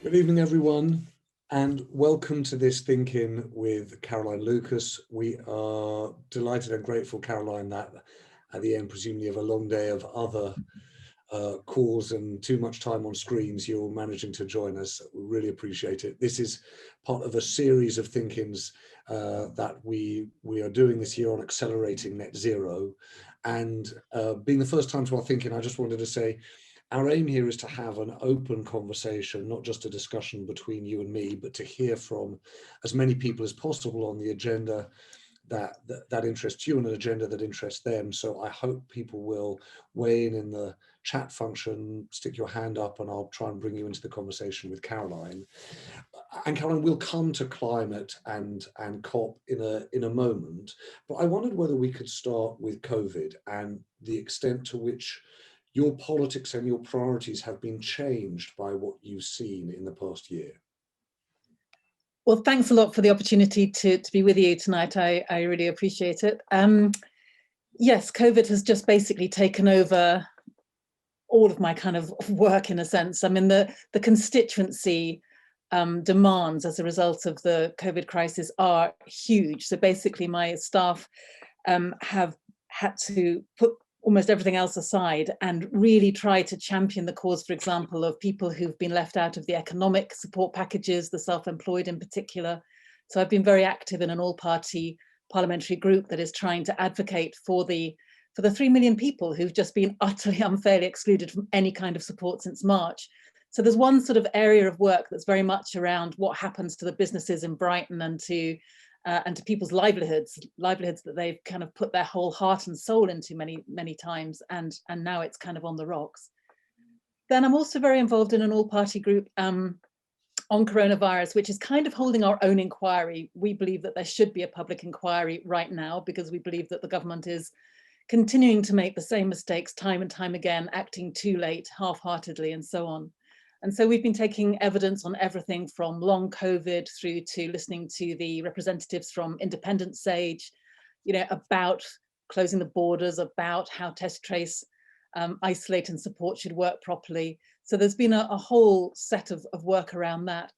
Good evening, everyone, and welcome to this Thinking with Caroline Lucas. We are delighted and grateful, Caroline, that at the end, presumably of a long day of other calls and too much time on screens, you're managing to join us. We really appreciate it. This is part of a series of thinkings that we are doing this year on accelerating net zero. And being the first time to our thinking, I just wanted to say, our aim here is to have an open conversation, not just a discussion between you and me, but to hear from as many people as possible on the agenda that interests you and an agenda that interests them. So I hope people will weigh in the chat function, stick your hand up, and I'll try and bring you into the conversation with Caroline. And Caroline, we'll come to climate and COP in a moment, but I wondered whether we could start with COVID and the extent to which your politics and your priorities have been changed by what you've seen in the past year. Well, thanks a lot for the opportunity to be with you tonight. I really appreciate it. Yes, COVID has just basically taken over all of my kind of work in a sense. I mean, the constituency demands as a result of the COVID crisis are huge. So basically my staff have had to put almost everything else aside and really try to champion the cause, for example, of people who've been left out of the economic support packages, the self-employed in particular. So I've been very active in an all-party parliamentary group that is trying to advocate for the 3 million people who've just been utterly unfairly excluded from any kind of support since March. So there's one sort of area of work that's very much around what happens to the businesses in Brighton and to people's livelihoods that they've kind of put their whole heart and soul into many times, and now it's kind of on the rocks. Then I'm also very involved in an all-party group on coronavirus, which is kind of holding our own inquiry. We believe that there should be a public inquiry right now because we believe that the government is continuing to make the same mistakes time and time again, acting too late, half-heartedly, and so on. And so we've been taking evidence on everything from long COVID through to listening to the representatives from Independent Sage, about closing the borders, about how test, trace, isolate and support should work properly. So there's been a whole set of work around that.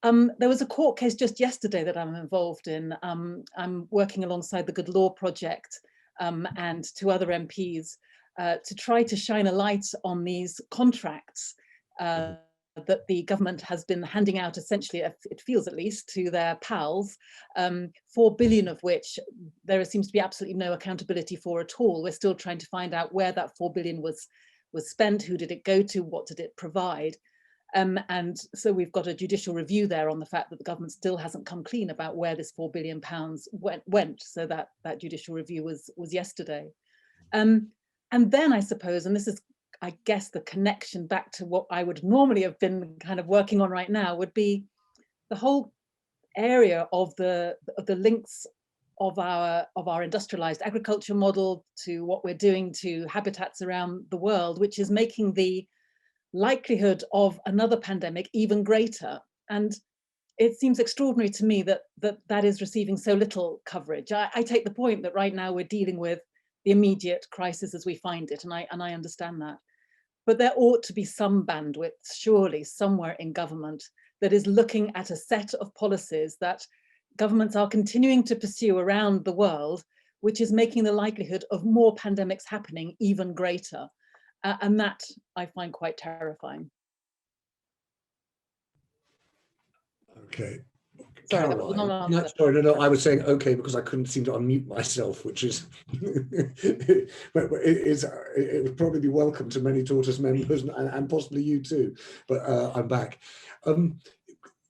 There was a court case just yesterday that I'm involved in. I'm working alongside the Good Law Project and two other MPs to try to shine a light on these contracts that the government has been handing out, essentially, it feels at least, to their pals, 4 billion of which there seems to be absolutely no accountability for at all. We're still trying to find out where that 4 billion was spent, who did it go to, what did it provide? And so we've got a judicial review there on the fact that the government still hasn't come clean about where this £4 billion went. So that judicial review was yesterday. And then I suppose, and this is, I guess, the connection back to what I would normally have been kind of working on right now would be the whole area of the links of our industrialized agriculture model to what we're doing to habitats around the world, which is making the likelihood of another pandemic even greater. And it seems extraordinary to me that is receiving so little coverage. I take the point that right now we're dealing with the immediate crisis as we find it, and I understand that. But there ought to be some bandwidth, surely, somewhere in government that is looking at a set of policies that governments are continuing to pursue around the world, which is making the likelihood of more pandemics happening even greater. And that I find quite terrifying. Okay. Sorry, Caroline, no, I was saying okay because I couldn't seem to unmute myself, which is it would probably be welcome to many Tortoise members and possibly you too. But I'm back.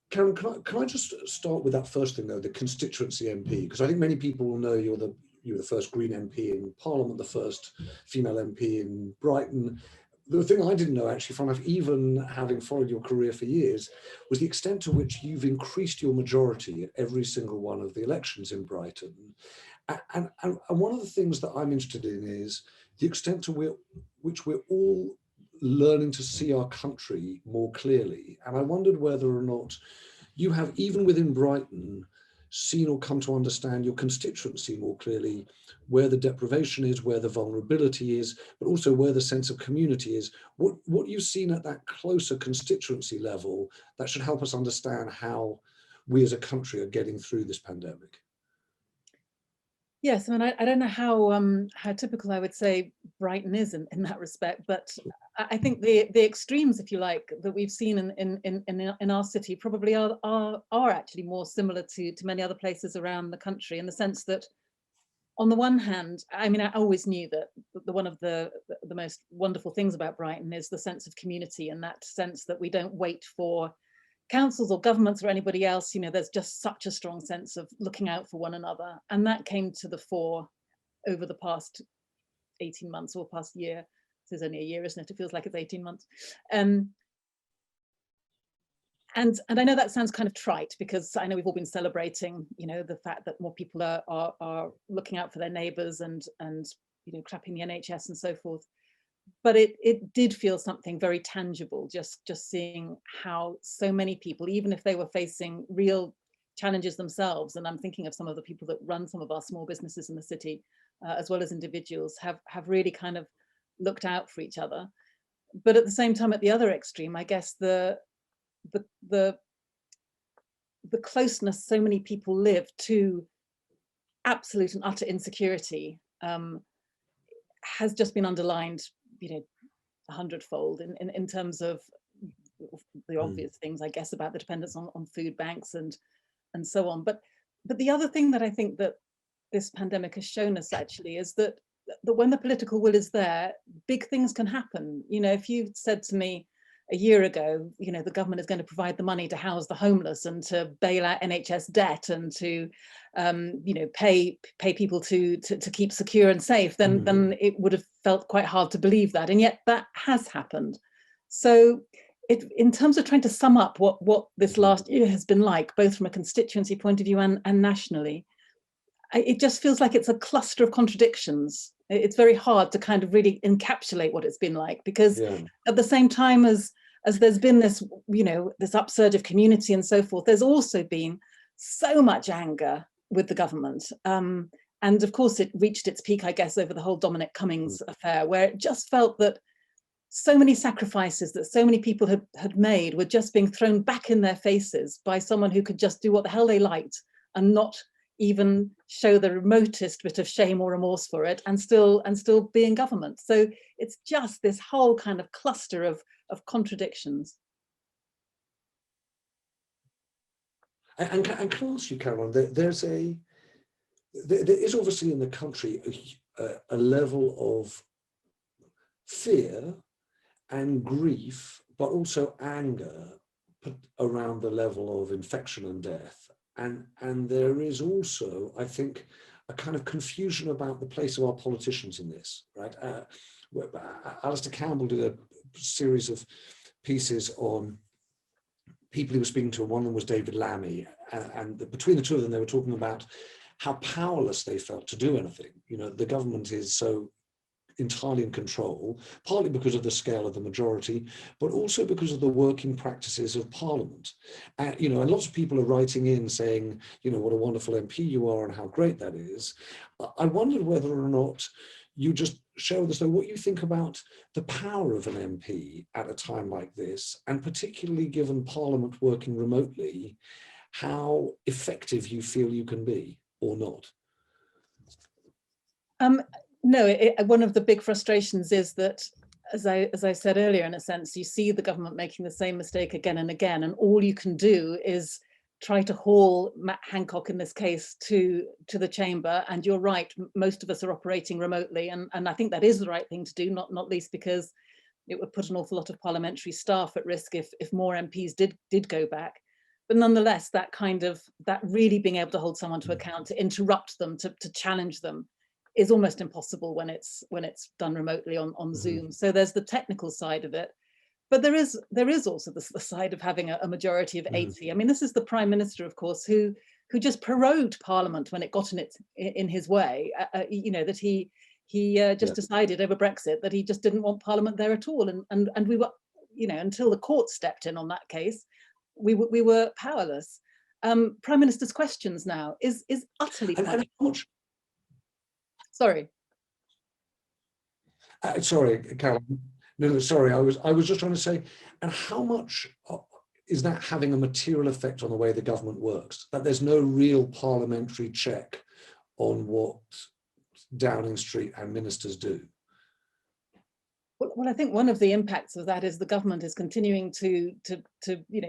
Karen, can I just start with that first thing though, the constituency MP, because I think many people will know you were the first Green MP in Parliament, the first female MP in Brighton. The thing I didn't know, actually, from even having followed your career for years, was the extent to which you've increased your majority at every single one of the elections in Brighton. And one of the things that I'm interested in is the extent to which we're all learning to see our country more clearly. And I wondered whether or not you have, even within Brighton, seen or come to understand your constituency more clearly, where the deprivation is, where the vulnerability is, but also where the sense of community is. What you've seen at that closer constituency level that should help us understand how we as a country are getting through this pandemic. Yes, I mean, I don't know how typical I would say Brighton is in that respect, but I think the extremes, if you like, that we've seen in our city probably are actually more similar to many other places around the country, in the sense that, on the one hand, I mean, I always knew that one of the most wonderful things about Brighton is the sense of community, and that sense that we don't wait for councils or governments or anybody else. You know, there's just such a strong sense of looking out for one another, and that came to the fore over the past 18 months or past year. This is only a year, isn't it? It feels like it's 18 months. And I know that sounds kind of trite, because I know we've all been celebrating, you know, the fact that more people are looking out for their neighbours and you know, clapping the NHS and so forth. But it did feel something very tangible, just seeing how so many people, even if they were facing real challenges themselves, and I'm thinking of some of the people that run some of our small businesses in the city, as well as individuals, have really kind of looked out for each other. But at the same time, at the other extreme, I guess the closeness so many people live to absolute and utter insecurity has just been underlined, you know, 100-fold in terms of the obvious things, I guess, about the dependence on food banks and so on. But the other thing that I think that this pandemic has shown us actually is that when the political will is there, big things can happen. You know, if you said to me a year ago, you know, the government is going to provide the money to house the homeless and to bail out NHS debt and to, you know, pay people to keep secure and safe, then it would have felt quite hard to believe that. And yet that has happened. So in terms of trying to sum up what this last year has been like, both from a constituency point of view and nationally, it just feels like it's a cluster of contradictions. It's very hard to kind of really encapsulate what it's been like, because at the same time as there's been this, you know, this upsurge of community and so forth, there's also been so much anger with the government. And of course, it reached its peak, I guess, over the whole Dominic Cummings affair, where it just felt that so many sacrifices that so many people had made were just being thrown back in their faces by someone who could just do what the hell they liked and even show the remotest bit of shame or remorse for it, and still be in government. So it's just this whole kind of cluster of contradictions. And can I ask you, Caroline, there is obviously in the country a level of fear and grief, but also anger around the level of infection and death. And there is also, I think, a kind of confusion about the place of our politicians in this, right? Alistair Campbell did a series of pieces on people he was speaking to, and one of them was David Lammy, and between the two of them, they were talking about how powerless they felt to do anything. You know, the government is so entirely in control, partly because of the scale of the majority, but also because of the working practices of Parliament. You know, and lots of people are writing in saying, you know, what a wonderful MP you are and how great that is. I wondered whether or not you just share with us, though, what you think about the power of an MP at a time like this, and particularly given Parliament working remotely, how effective you feel you can be or not. No, one of the big frustrations is that, as I said earlier, in a sense, you see the government making the same mistake again and again, and all you can do is try to haul Matt Hancock, in this case, to the chamber. And you're right, most of us are operating remotely, and I think that is the right thing to do, not least because it would put an awful lot of parliamentary staff at risk if more MPs did go back. But nonetheless, that really being able to hold someone to account, to interrupt them, to challenge them, is almost impossible when it's done remotely on Zoom. So there's the technical side of it, but there is also the side of having a majority of 80. I mean, this is the Prime Minister, of course, who just prorogued Parliament when it got in his way. You know, that he just decided over Brexit that he just didn't want Parliament there at all, and we were, you know, until the court stepped in on that case, we were powerless. Prime Minister's questions now is utterly pointless. Sorry. Sorry, Carol. No, sorry. I was just trying to say, and how much is that having a material effect on the way the government works? That there's no real parliamentary check on what Downing Street and ministers do. Well, I think one of the impacts of that is the government is continuing to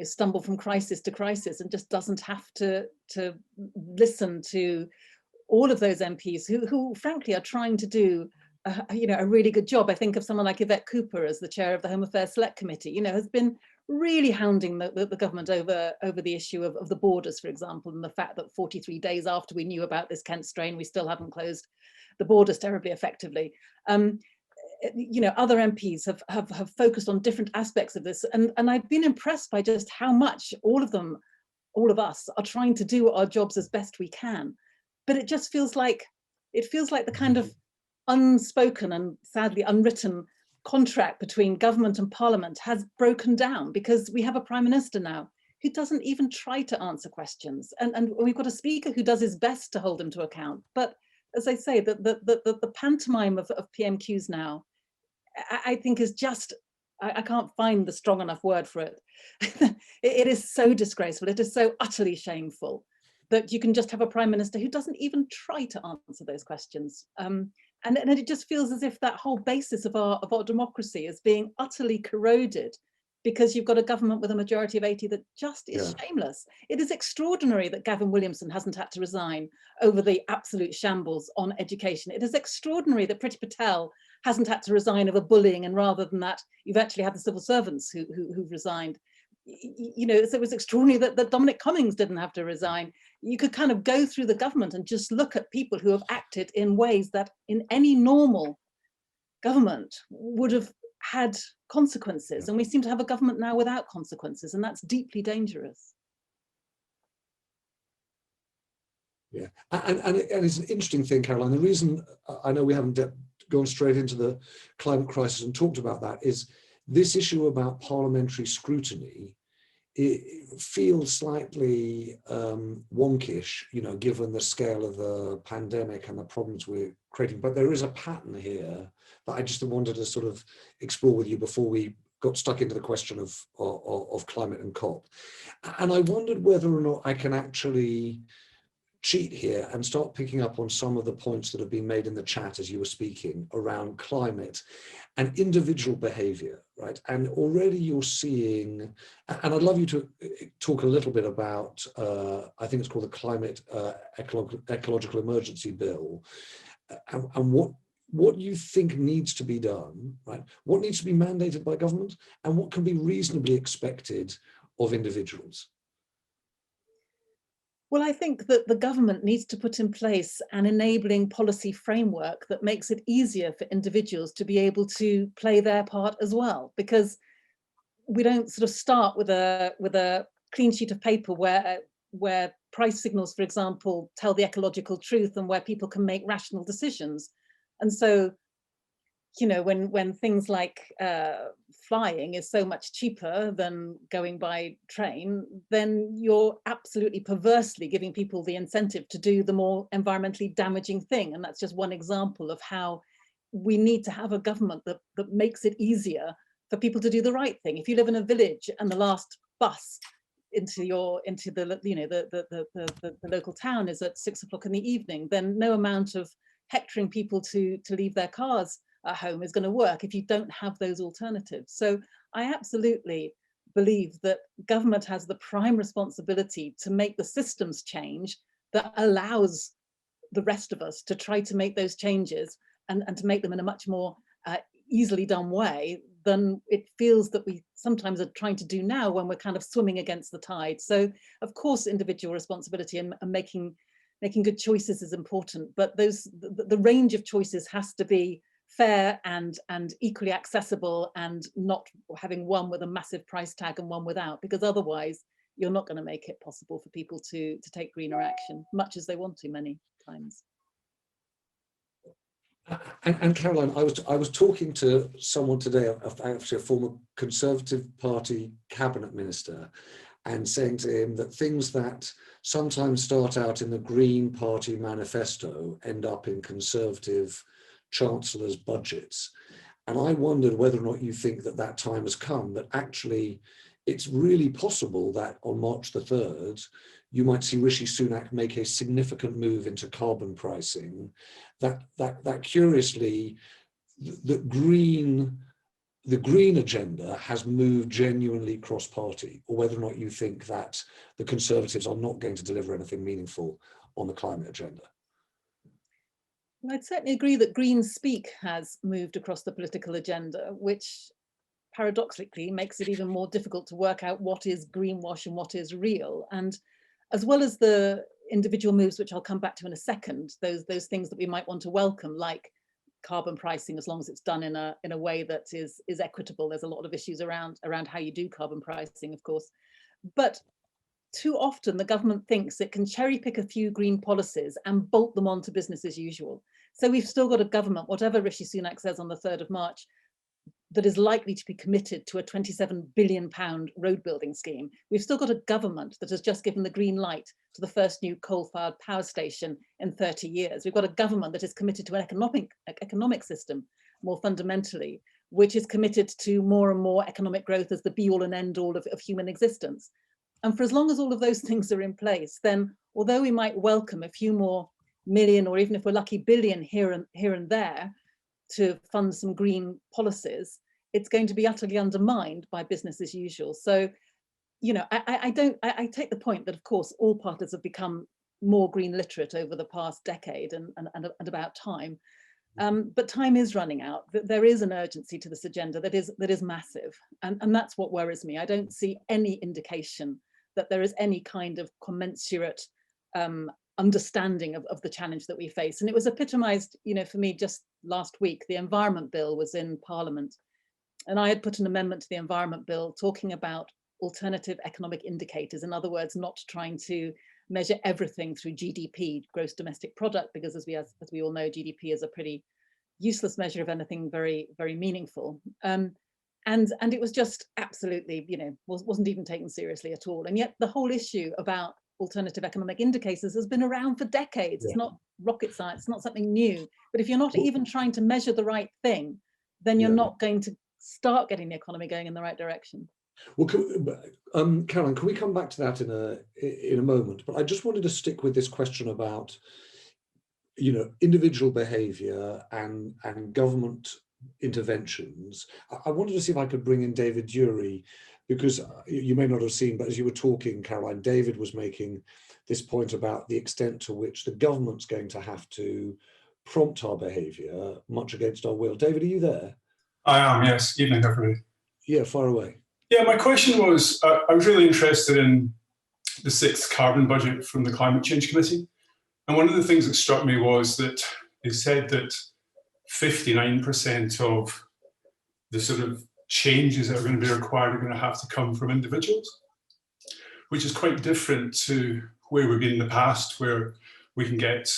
stumble from crisis to crisis and just doesn't have to listen to all of those MPs who frankly are trying to do a really good job. I think of someone like Yvette Cooper as the chair of the Home Affairs Select Committee, has been really hounding the government over the issue of the borders, for example, and the fact that 43 days after we knew about this Kent strain, we still haven't closed the borders terribly effectively. Other MPs have focused on different aspects of this, and I've been impressed by just how much all of us are trying to do our jobs as best we can. But it just feels like the kind of unspoken and sadly unwritten contract between government and parliament has broken down, because we have a prime minister now who doesn't even try to answer questions, and we've got a speaker who does his best to hold him to account. But as I say, the pantomime of PMQs now, I think is just, I can't find the strong enough word for it. It is so disgraceful. It is so utterly shameful that you can just have a prime minister who doesn't even try to answer those questions. And it just feels as if that whole basis of our democracy is being utterly corroded, because you've got a government with a majority of 80 that just is shameless. It is extraordinary that Gavin Williamson hasn't had to resign over the absolute shambles on education. It is extraordinary that Priti Patel hasn't had to resign over bullying, and rather than that, you've actually had the civil servants who've resigned. So it was extraordinary that Dominic Cummings didn't have to resign. You could kind of go through the government and just look at people who have acted in ways that in any normal government would have had consequences, and we seem to have a government now without consequences, and that's deeply dangerous. Yeah, and it's an interesting thing, Caroline. The reason I know we haven't gone straight into the climate crisis and talked about that is this issue about parliamentary scrutiny. It feels slightly wonkish, given the scale of the pandemic and the problems we're creating. But there is a pattern here that I just wanted to sort of explore with you before we got stuck into the question of climate and COP. And I wondered whether or not I can actually cheat here and start picking up on some of the points that have been made in the chat as you were speaking around climate and individual behavior, right? And already you're seeing, and I'd love you to talk a little bit about, I think it's called the Climate Ecological Emergency Bill, and what you think needs to be done, right? What needs to be mandated by government, and what can be reasonably expected of individuals. Well, I think that the government needs to put in place an enabling policy framework that makes it easier for individuals to be able to play their part as well, because we don't sort of start with a clean sheet of paper where price signals, for example, tell the ecological truth and where people can make rational decisions. And so, when things like flying is so much cheaper than going by train, then you're absolutely perversely giving people the incentive to do the more environmentally damaging thing. And that's just one example of how we need to have a government that makes it easier for people to do the right thing. If you live in a village and the last bus into the local town is at 6 o'clock in the evening, then no amount of hectoring people to leave their cars at home is going to work if you don't have those alternatives. So I absolutely believe that government has the prime responsibility to make the systems change that allows the rest of us to try to make those changes and to make them in a much more easily done way than it feels that we sometimes are trying to do now when we're kind of swimming against the tide. So of course individual responsibility and making good choices is important, but the range of choices has to be fair and equally accessible, and not having one with a massive price tag and one without, because otherwise you're not going to make it possible for people to take greener action, much as they want to many times. And Caroline, I was talking to someone today, actually a former Conservative Party cabinet minister, and saying to him that things that sometimes start out in the Green Party manifesto end up in Conservative chancellors' budgets. And I wondered whether or not you think that that time has come, that actually it's really possible that on March the 3rd, you might see Rishi Sunak make a significant move into carbon pricing, that curiously, the green agenda has moved genuinely cross-party, or whether or not you think that the Conservatives are not going to deliver anything meaningful on the climate agenda. Well, I'd certainly agree that green speak has moved across the political agenda, which paradoxically makes it even more difficult to work out what is greenwash and what is real. And as well as the individual moves, which I'll come back to in a second, those things that we might want to welcome, like carbon pricing, as long as it's done in a way that is equitable. There's a lot of issues around how you do carbon pricing, of course. But too often the government thinks it can cherry pick a few green policies and bolt them on to business as usual. So we've still got a government, whatever Rishi Sunak says on the 3rd of March, that is likely to be committed to a £27 billion road building scheme. We've still got a government that has just given the green light to the first new coal-fired power station in 30 years. We've got a government that is committed to an economic system, more fundamentally, which is committed to more and more economic growth as the be-all and end-all of human existence. And for as long as all of those things are in place, then although we might welcome a few more million, or even if we're lucky, billion here and there, to fund some green policies, it's going to be utterly undermined by business as usual. So, you know, I take the point that, of course, all parties have become more green literate over the past decade and about time. But time is running out. There is an urgency to this agenda that is massive. And that's what worries me. I don't see any indication that there is any kind of commensurate understanding of the challenge that we face. And it was epitomized, you know, for me just last week. The Environment Bill was in Parliament, and I had put an amendment to the Environment Bill talking about alternative economic indicators. In other words, not trying to measure everything through GDP, gross domestic product, because as we all know, GDP is a pretty useless measure of anything very, very meaningful. And it was just absolutely, you know, wasn't even taken seriously at all. And yet the whole issue about alternative economic indicators has been around for decades. Yeah. It's not rocket science, it's not something new. But if you're not even trying to measure the right thing, then you're not going to start getting the economy going in the right direction. Well, Caroline, can we come back to that in a moment? But I just wanted to stick with this question about, you know, individual behaviour and government interventions. I wanted to see if I could bring in David Dury, because you may not have seen, but as you were talking, Caroline, David was making this point about the extent to which the government's going to have to prompt our behaviour, much against our will. David, are you there? I am, yes. Evening, everybody. Yeah, far away. Yeah, my question was, I was really interested in the 6th carbon budget from the Climate Change Committee. And one of the things that struck me was that they said that 59% of the sort of changes that are going to be required are going to have to come from individuals, which is quite different to where we've been in the past, where we can get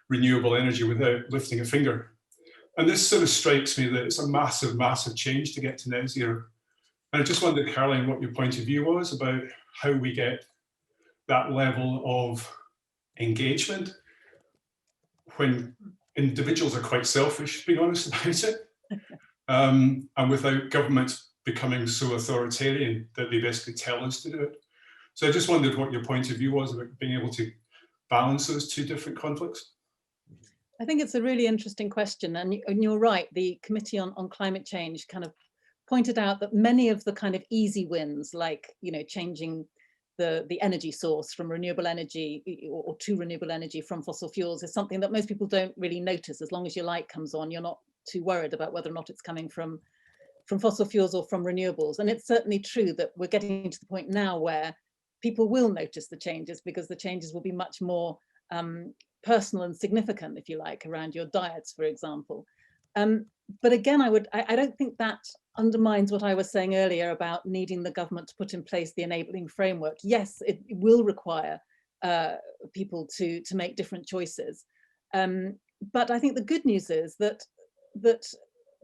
renewable energy without lifting a finger. And this sort of strikes me that it's a massive, massive change to get to net zero. And I just wondered, Caroline, what your point of view was about how we get that level of engagement when individuals are quite selfish, to be honest about it. And without government becoming so authoritarian that they basically tell us to do it. So I just wondered what your point of view was about being able to balance those two different conflicts. I think it's a really interesting question, and you're right. The Committee on Climate Change kind of pointed out that many of the kind of easy wins, like, you know, changing the energy source from renewable energy or to renewable energy from fossil fuels, is something that most people don't really notice. As long as your light comes on, you're not too worried about whether or not it's coming from fossil fuels or from renewables. And it's certainly true that we're getting to the point now where people will notice the changes, because the changes will be much more personal and significant, if you like, around your diets, for example. But again, I don't think that undermines what I was saying earlier about needing the government to put in place the enabling framework. Yes, it will require people to make different choices. But I think the good news is that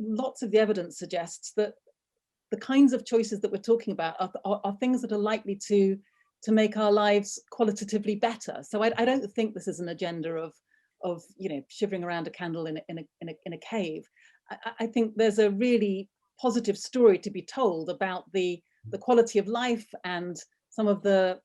lots of the evidence suggests that the kinds of choices that we're talking about are things that are likely to make our lives qualitatively better. So I don't think this is an agenda of shivering around a candle in a cave. I think there's a really positive story to be told about the quality of life and some of the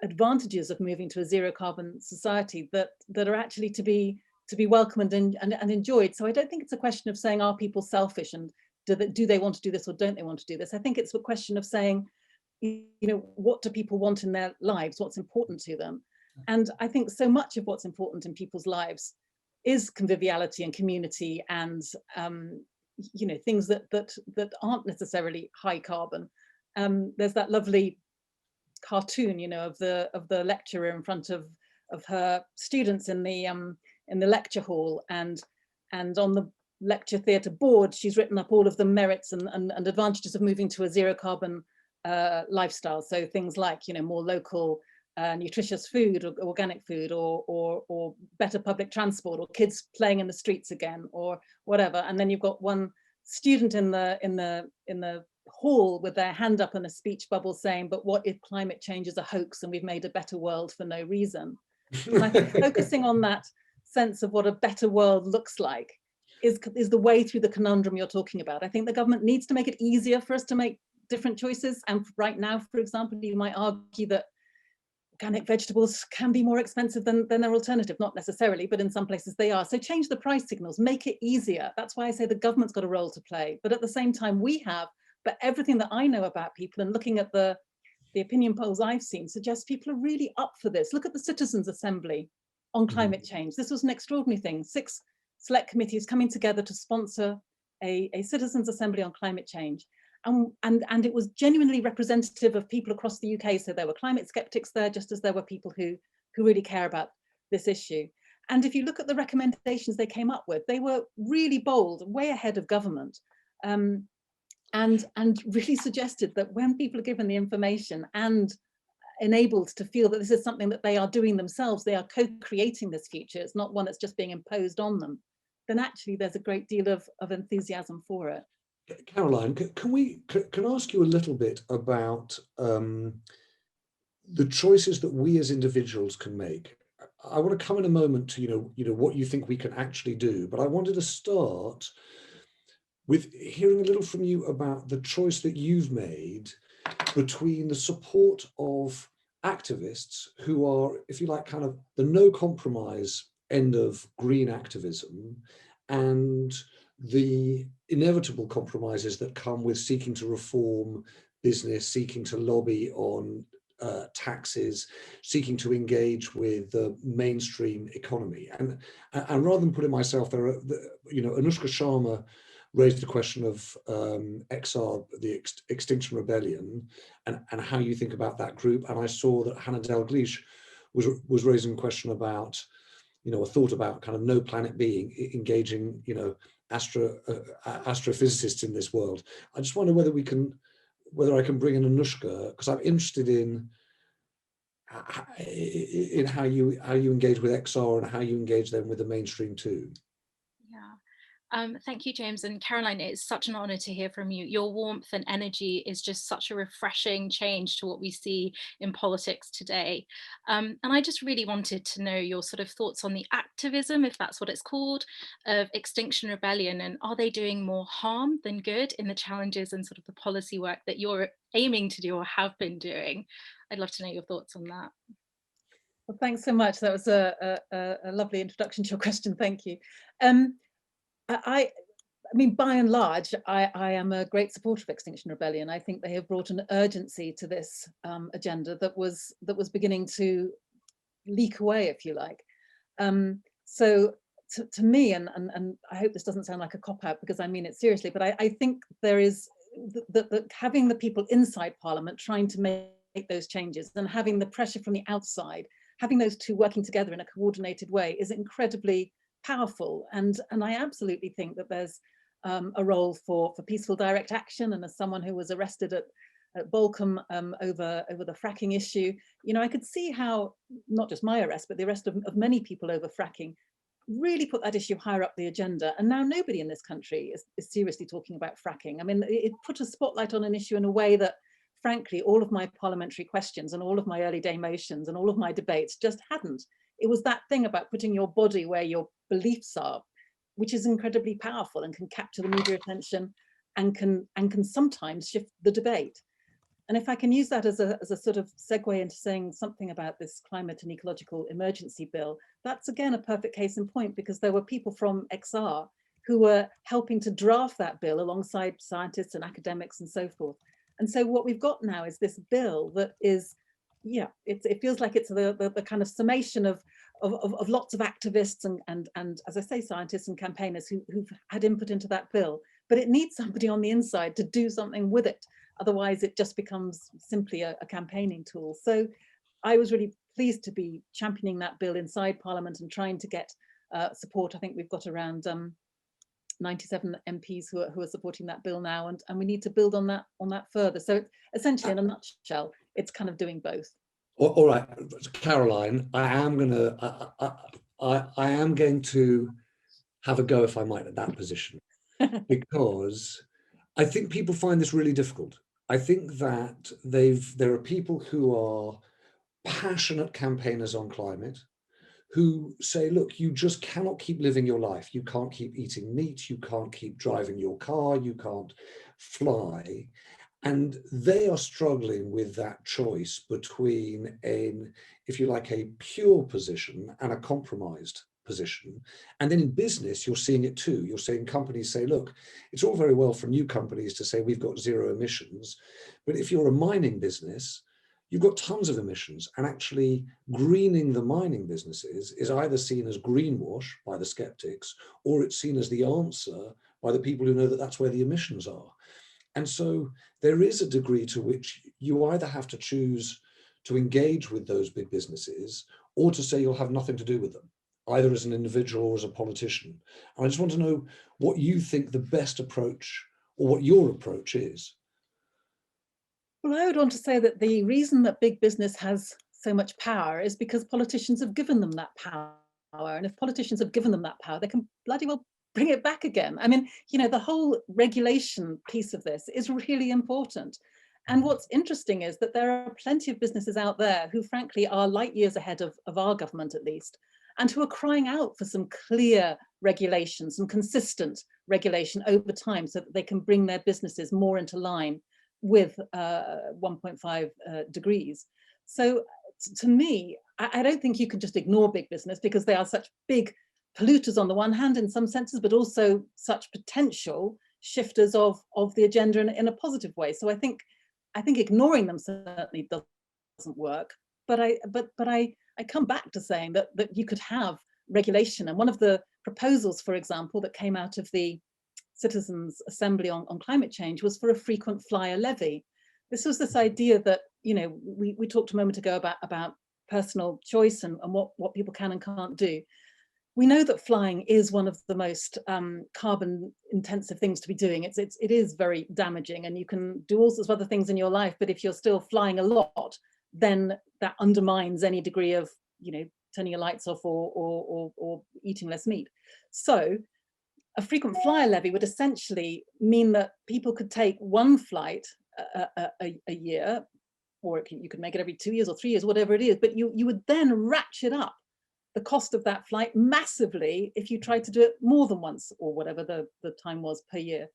advantages of moving to a zero carbon society that are actually to be welcomed and enjoyed. So I don't think it's a question of saying, are people selfish and do they want to do this or don't they want to do this? I think it's a question of saying, what do people want in their lives? What's important to them? And I think so much of what's important in people's lives is conviviality and community and things that aren't necessarily high carbon. There's that lovely cartoon, of the lecturer in front of her students in the lecture hall, and on the lecture theatre board, she's written up all of the merits and advantages of moving to a zero carbon lifestyle. So things like, more local nutritious food or organic food or better public transport or kids playing in the streets again or whatever. And then you've got one student in the hall with their hand up in a speech bubble saying, but what if climate change is a hoax and we've made a better world for no reason? And I think focusing on that sense of what a better world looks like is the way through the conundrum you're talking about. I think the government needs to make it easier for us to make different choices. And right now, for example, you might argue that organic vegetables can be more expensive than their alternative, not necessarily, but in some places they are. So change the price signals, make it easier. That's why I say the government's got a role to play. But at the same time, we have, but everything that I know about people and looking at the opinion polls I've seen suggests people are really up for this. Look at the Citizens' Assembly on climate change. This was an extraordinary thing. 6 select committees coming together to sponsor a Citizens' Assembly on climate change. And it was genuinely representative of people across the UK. So there were climate skeptics there, just as there were people who really care about this issue. And if you look at the recommendations they came up with, they were really bold, way ahead of government, and really suggested that when people are given the information and enabled to feel that this is something that they are doing themselves, they are co-creating this future, it's not one that's just being imposed on them, then actually there's a great deal of enthusiasm for it. Caroline, can I ask you a little bit about the choices that we as individuals can make? I want to come in a moment to what you think we can actually do, but I wanted to start with hearing a little from you about the choice that you've made between the support of activists who are, if you like, kind of the no compromise end of green activism and the inevitable compromises that come with seeking to reform business, seeking to lobby on taxes, seeking to engage with the mainstream economy. And rather than putting myself there, Anushka Sharma raised the question of XR, the Extinction Rebellion, and how you think about that group. And I saw that Hannah Dalgleish was raising a question about, a thought about kind of no planet being engaging, astrophysicists in this world. I just wonder whether I can bring in Anushka, because I'm interested in how you engage with XR and how you engage them with the mainstream too. Thank you, James. And Caroline, it's such an honor to hear from you. Your warmth and energy is just such a refreshing change to what we see in politics today. And I just really wanted to know your sort of thoughts on the activism, if that's what it's called, of Extinction Rebellion, and are they doing more harm than good in the challenges and sort of the policy work that you're aiming to do or have been doing? I'd love to know your thoughts on that. Well, thanks so much. That was a lovely introduction to your question. Thank you. I mean, by and large, I am a great supporter of Extinction Rebellion. I think they have brought an urgency to this agenda that was beginning to leak away, if you like. So to me, and I hope this doesn't sound like a cop-out because I mean it seriously, but I think there is that having the people inside Parliament trying to make those changes and having the pressure from the outside, having those two working together in a coordinated way is incredibly powerful, and I absolutely think that there's a role for peaceful direct action. And as someone who was arrested at Bolcombe over the fracking issue, I could see how not just my arrest but the arrest of many people over fracking really put that issue higher up the agenda. And now nobody in this country is seriously talking about fracking. I mean, it put a spotlight on an issue in a way that, frankly, all of my parliamentary questions and all of my early day motions and all of my debates just hadn't. It was that thing about putting your body where your beliefs are, which is incredibly powerful and can capture the media attention and can sometimes shift the debate. And if I can use that as a sort of segue into saying something about this climate and ecological emergency bill, that's again a perfect case in point, because there were people from XR who were helping to draft that bill alongside scientists and academics and so forth. And so what we've got now is this bill that is, yeah, it feels like it's the kind of summation of lots of activists and as I say, scientists and campaigners who've had input into that bill, but it needs somebody on the inside to do something with it. Otherwise, it just becomes simply a campaigning tool. So I was really pleased to be championing that bill inside Parliament and trying to get support. I think we've got around 97 MPs who are supporting that bill now, and we need to build on that further. So essentially, in a nutshell, it's kind of doing both. All right, Caroline, I am going to have a go, if I might, at that position, because I think people find this really difficult. I think that there are people who are passionate campaigners on climate who say, look, you just cannot keep living your life. You can't keep eating meat. You can't keep driving your car. You can't fly. And they are struggling with that choice between if you like, a pure position and a compromised position. And then in business, you're seeing it too. You're seeing companies say, look, it's all very well for new companies to say we've got zero emissions, but if you're a mining business, you've got tons of emissions, and actually greening the mining businesses is either seen as greenwash by the skeptics, or it's seen as the answer by the people who know that that's where the emissions are. And so there is a degree to which you either have to choose to engage with those big businesses or to say you'll have nothing to do with them, either as an individual or as a politician. And I just want to know what you think the best approach, or what your approach is. Well, I would want to say that the reason that big business has so much power is because politicians have given them that power. And if politicians have given them that power, they can bloody well bring it back again. I mean, you know, the whole regulation piece of this is really important. And what's interesting is that there are plenty of businesses out there who frankly are light years ahead of our government, at least, and who are crying out for some clear regulation, some consistent regulation over time, so that they can bring their businesses more into line with 1.5 degrees. So to me, I don't think you can just ignore big business, because they are such big polluters on the one hand in some senses, but also such potential shifters of the agenda in a positive way. So I think ignoring them certainly doesn't work. But I come back to saying that you could have regulation. And one of the proposals, for example, that came out of the Citizens' Assembly on climate change was for a frequent flyer levy. This was this idea that, you know, we talked a moment ago about personal choice and what people can and can't do. We know that flying is one of the most carbon intensive things to be doing. It is very damaging, and you can do all sorts of other things in your life, but if you're still flying a lot, then that undermines any degree of, you know, turning your lights off or eating less meat. So a frequent flyer levy would essentially mean that people could take one flight a year, or you could make it every 2 years or 3 years, whatever it is, but you would then ratchet up the cost of that flight massively if you tried to do it more than once, or whatever the time was per year.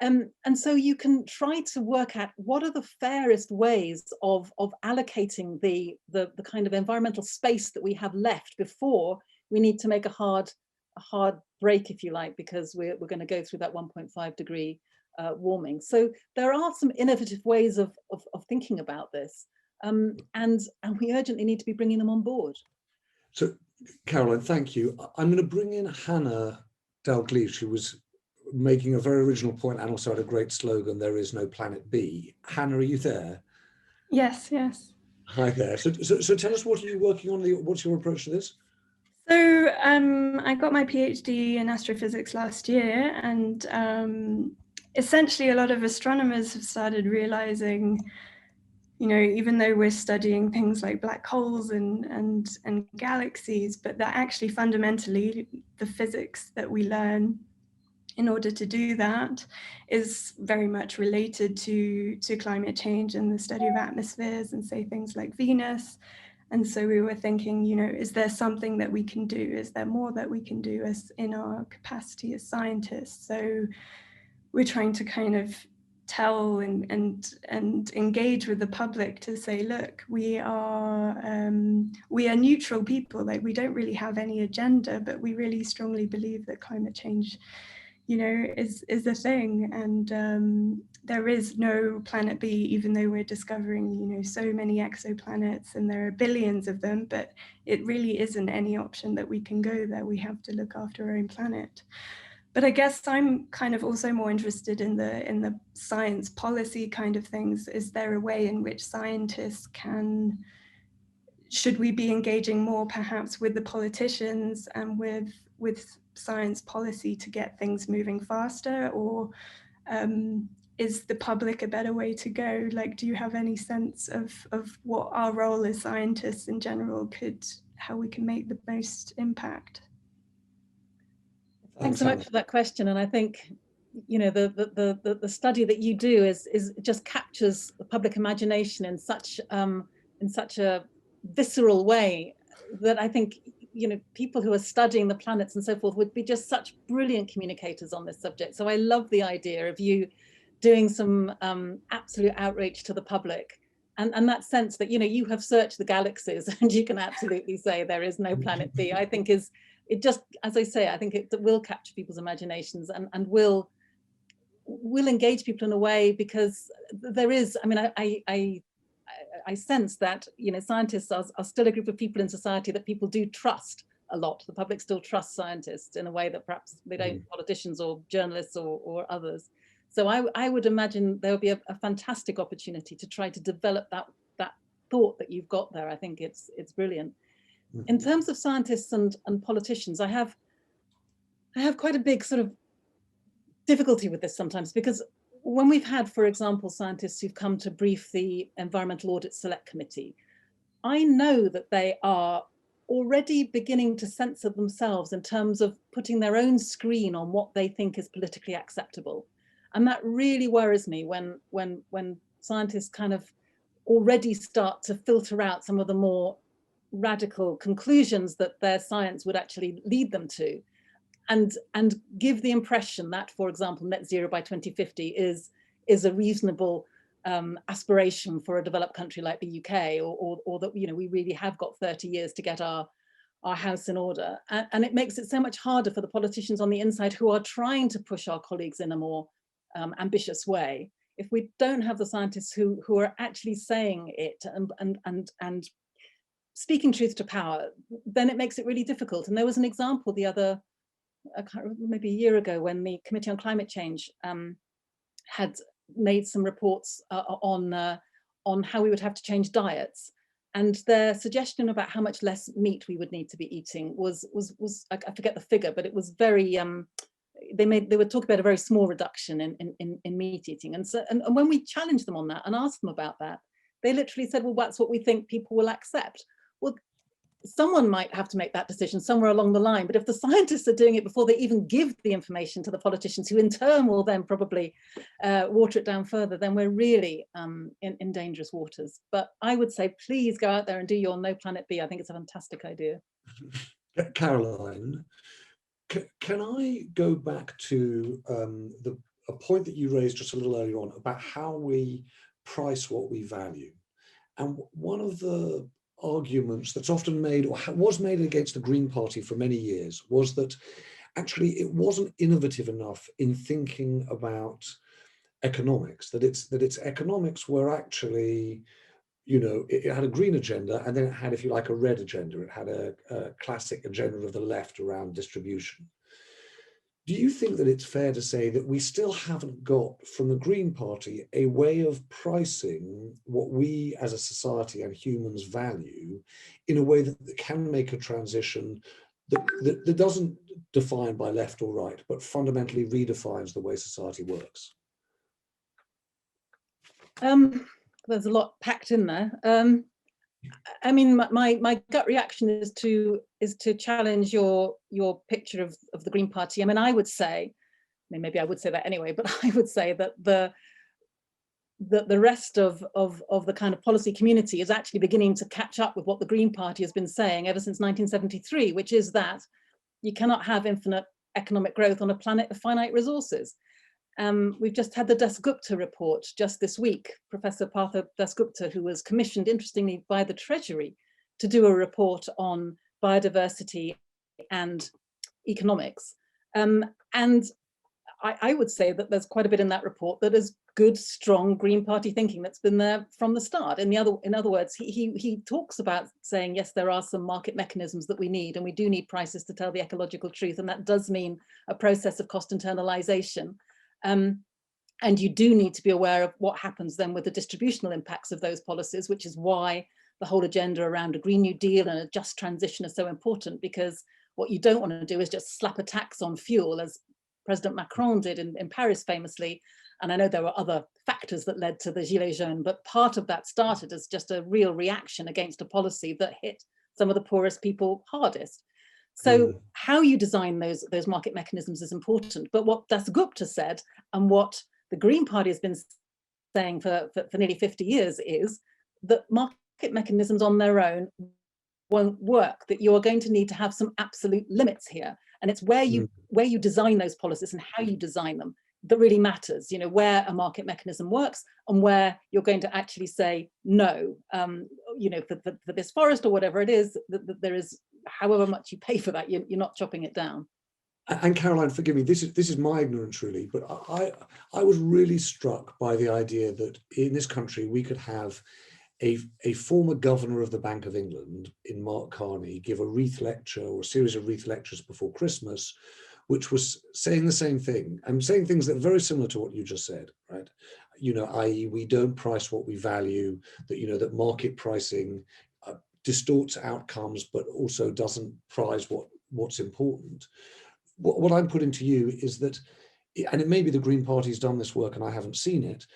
And so you can try to work out what are the fairest ways of allocating the kind of environmental space that we have left before we need to make a hard break, if you like, because we're going to go through that 1.5 degree warming. So there are some innovative ways of thinking about this, and we urgently need to be bringing them on board. So, Caroline, thank you. I'm going to bring in Hannah Dalgleish, who was making a very original point and also had a great slogan, "There is no planet B." Hannah, are you there? Yes. Hi there. So tell us, what are you working on? What's your approach to this? So I got my PhD in astrophysics last year, and essentially a lot of astronomers have started realizing you know, even though we're studying things like black holes and galaxies, but that actually fundamentally the physics that we learn in order to do that is very much related to climate change and the study of atmospheres and say things like Venus. And so we were thinking, you know, is there something that we can do? Is there more that we can do as in our capacity as scientists? So we're trying to kind of tell and engage with the public to say, look, we are neutral people. Like, we don't really have any agenda, but we really strongly believe that climate change, you know, is a thing, and there is no planet B, even though we're discovering, you know, so many exoplanets and there are billions of them, but it really isn't any option that we can go there. We have to look after our own planet. But I guess I'm kind of also more interested in the science policy kind of things. Is there a way in which scientists can, should we be engaging more perhaps with the politicians and with science policy to get things moving faster, or is the public a better way to go? Like, do you have any sense of what our role as scientists in general how we can make the most impact? Thanks so much for that question. And I think, you know, the study that you do is just captures the public imagination in such a visceral way that I think, you know, people who are studying the planets and so forth would be just such brilliant communicators on this subject. So I love the idea of you doing some absolute outreach to the public, and that sense that, you know, you have searched the galaxies and you can absolutely say there is no planet B, I think it just, as I say, I think it will capture people's imaginations and will engage people in a way, because there is, I mean, I sense that, you know, scientists are still a group of people in society that people do trust a lot. The public still trusts scientists in a way that perhaps they don't politicians or journalists or others. So I would imagine there will be a fantastic opportunity to try to develop that thought that you've got there. I think it's brilliant. In terms of scientists and politicians, I have quite a big sort of difficulty with this sometimes, because when we've had, for example, scientists who've come to brief the Environmental Audit Select Committee, I know that they are already beginning to censor themselves in terms of putting their own screen on what they think is politically acceptable. And that really worries me when scientists kind of already start to filter out some of the more radical conclusions that their science would actually lead them to, and give the impression that, for example, net zero by 2050 is a reasonable aspiration for a developed country like the UK, or that, you know, we really have got 30 years to get our house in order. And it makes it so much harder for the politicians on the inside who are trying to push our colleagues in a more ambitious way. If we don't have the scientists who are actually saying it and speaking truth to power, then it makes it really difficult. And there was an example maybe a year ago, when the Committee on Climate Change had made some reports on how we would have to change diets, and their suggestion about how much less meat we would need to be eating was I forget the figure, but it was very they were talking about a very small reduction in meat eating, and when we challenged them on that and asked them about that, they literally said, well, that's what we think people will accept. Well, someone might have to make that decision somewhere along the line, but if the scientists are doing it before they even give the information to the politicians, who in turn will then probably water it down further, then we're really in dangerous waters. But I would say, please go out there and do your No Planet B. I think it's a fantastic idea. Caroline, can I go back to a point that you raised just a little earlier on about how we price what we value? And one of the arguments that's often made, or was made against the Green Party for many years, was that actually it wasn't innovative enough in thinking about economics, that its economics were actually, you know, it had a green agenda, and then it had, if you like, a red agenda. It had a classic agenda of the left around distribution. Do you think that it's fair to say that we still haven't got from the Green Party a way of pricing what we as a society and humans value in a way that can make a transition that doesn't define by left or right, but fundamentally redefines the way society works? There's a lot packed in there. I mean, my gut reaction is to challenge your picture of the Green Party. I mean, I would say, I mean, maybe I would say that anyway, but I would say that the rest of the kind of policy community is actually beginning to catch up with what the Green Party has been saying ever since 1973, which is that you cannot have infinite economic growth on a planet of finite resources. We've just had the Dasgupta report just this week, Professor Partha Dasgupta, who was commissioned, interestingly, by the Treasury to do a report on biodiversity and economics. And I would say that there's quite a bit in that report that is good, strong Green Party thinking that's been there from the start. In other words, he talks about saying, yes, there are some market mechanisms that we need, and we do need prices to tell the ecological truth, and that does mean a process of cost internalization. And you do need to be aware of what happens then with the distributional impacts of those policies, which is why the whole agenda around a Green New Deal and a just transition is so important, because what you don't want to do is just slap a tax on fuel, as President Macron did in Paris famously. And I know there were other factors that led to the Gilets jaunes, but part of that started as just a real reaction against a policy that hit some of the poorest people hardest. So how you design those market mechanisms is important. But what Dasgupta said, and what the Green Party has been saying for nearly 50 years, is that market mechanisms on their own won't work, that you are going to need to have some absolute limits here. And it's where you design those policies and how you design them that really matters, you know, where a market mechanism works and where you're going to actually say no, you know, for this forest or whatever it is, that there is, however much you pay for that, you're not chopping it down. And Caroline, forgive me, this is my ignorance really, but I was really struck by the idea that in this country we could have a former governor of the Bank of England, in Mark Carney, give a wreath lecture or a series of wreath lectures before Christmas, which was saying the same thing and saying things that are very similar to what you just said, right? You know, i.e. we don't price what we value, that, you know, that market pricing distorts outcomes, but also doesn't prize what's important. What I'm putting to you is that, and it may be the Green Party's done this work and I haven't seen it,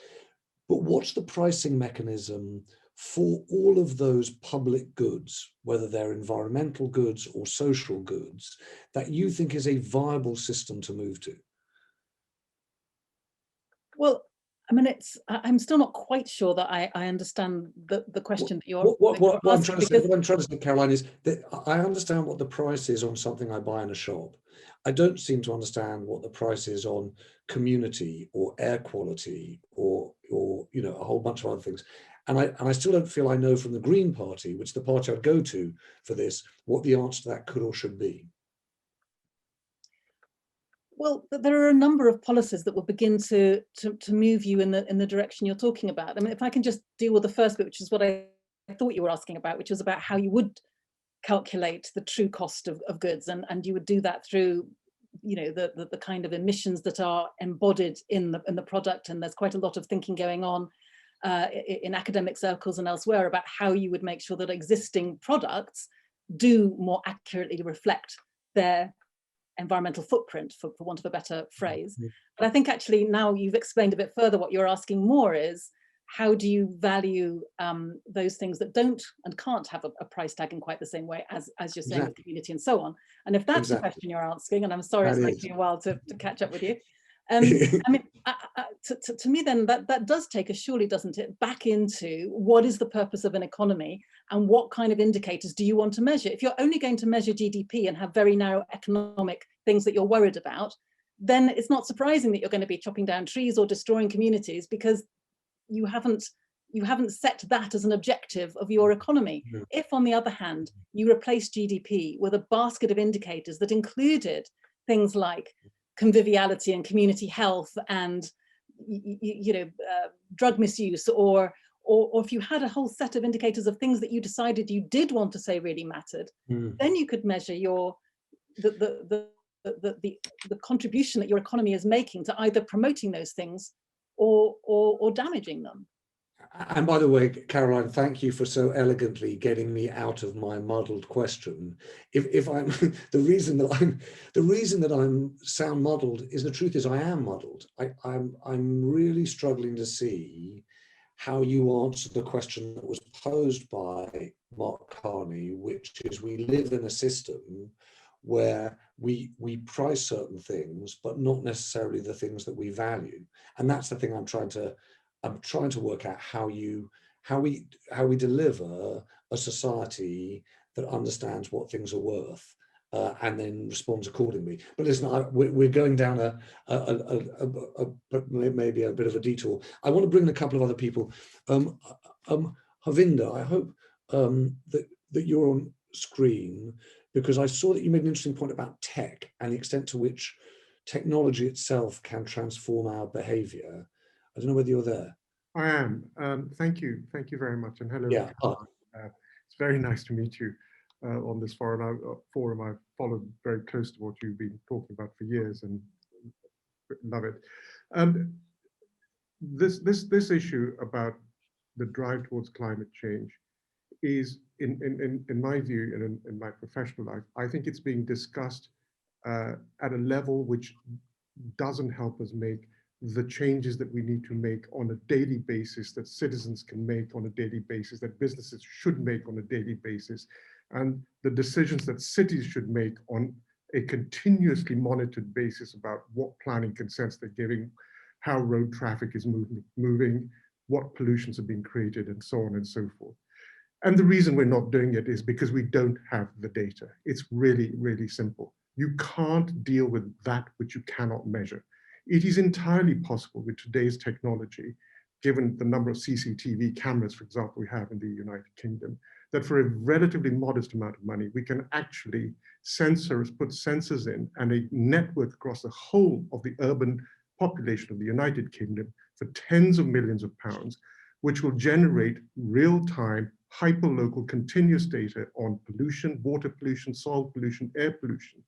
but what's the pricing mechanism for all of those public goods, whether they're environmental goods or social goods, that you think is a viable system to move to? Well, I mean, I'm still not quite sure that I understand the question that you're what I'm asking. trying to say, Caroline, is that I understand what the price is on something I buy in a shop. I don't seem to understand what the price is on community or air quality or you know, a whole bunch of other things. And I still don't feel I know from the Green Party, which is the party I'd go to for this, what the answer to that could or should be. Well, there are a number of policies that will begin to move you in the direction you're talking about. I mean, if I can just deal with the first bit, which is what I thought you were asking about, which was about how you would calculate the true cost of goods, and you would do that through, you know, the kind of emissions that are embodied in the product. And there's quite a lot of thinking going on in academic circles and elsewhere about how you would make sure that existing products do more accurately reflect their environmental footprint, for want of a better phrase. But I think actually now you've explained a bit further, what you're asking more is, how do you value those things that don't and can't have a price tag in quite the same way as you're saying with community and so on? And if that's the question you're asking, and I'm sorry it's taking a while to catch up with you, I mean, to me then that does take us, surely doesn't it, back into what is the purpose of an economy and what kind of indicators do you want to measure? If you're only going to measure GDP and have very narrow economic things that you're worried about, then it's not surprising that you're going to be chopping down trees or destroying communities, because you haven't set that as an objective of your economy. If, on the other hand, you replace GDP with a basket of indicators that included things like conviviality and community health and drug misuse, or if you had a whole set of indicators of things that you decided you did want to say really mattered, then you could measure the contribution that your economy is making to either promoting those things or damaging them. And by the way, Caroline, thank you for so elegantly getting me out of my muddled question. If I'm the reason that I'm sound muddled is, the truth is I am muddled. I'm really struggling to see how you answer the question that was posed by Mark Carney, which is we live in a system where we price certain things, but not necessarily the things that we value. And that's the thing I'm trying to work out, how we deliver a society that understands what things are worth. And then responds accordingly. But listen, we're going down maybe a bit of a detour. I want to bring in a couple of other people. Havinder, I hope that you're on screen, because I saw that you made an interesting point about tech and the extent to which technology itself can transform our behaviour. I don't know whether you're there. I am. Thank you very much, and hello. Yeah. It's very nice to meet you on this forum. I've followed very close to what you've been talking about for years, and love it. This issue about the drive towards climate change is, in my view, and in my professional life, I think it's being discussed at a level which doesn't help us make the changes that we need to make on a daily basis, that citizens can make on a daily basis, that businesses should make on a daily basis, and the decisions that cities should make on a continuously monitored basis about what planning consents they're giving, how road traffic is moving, what pollutions are being created, and so on and so forth. And the reason we're not doing it is because we don't have the data. It's really, really simple. You can't deal with that which you cannot measure. It is entirely possible with today's technology, given the number of CCTV cameras, for example, we have in the United Kingdom, that for a relatively modest amount of money, we can actually put sensors in and a network across the whole of the urban population of the United Kingdom for tens of millions of pounds, which will generate real-time, hyper-local, continuous data on pollution, water pollution, soil pollution, air pollution.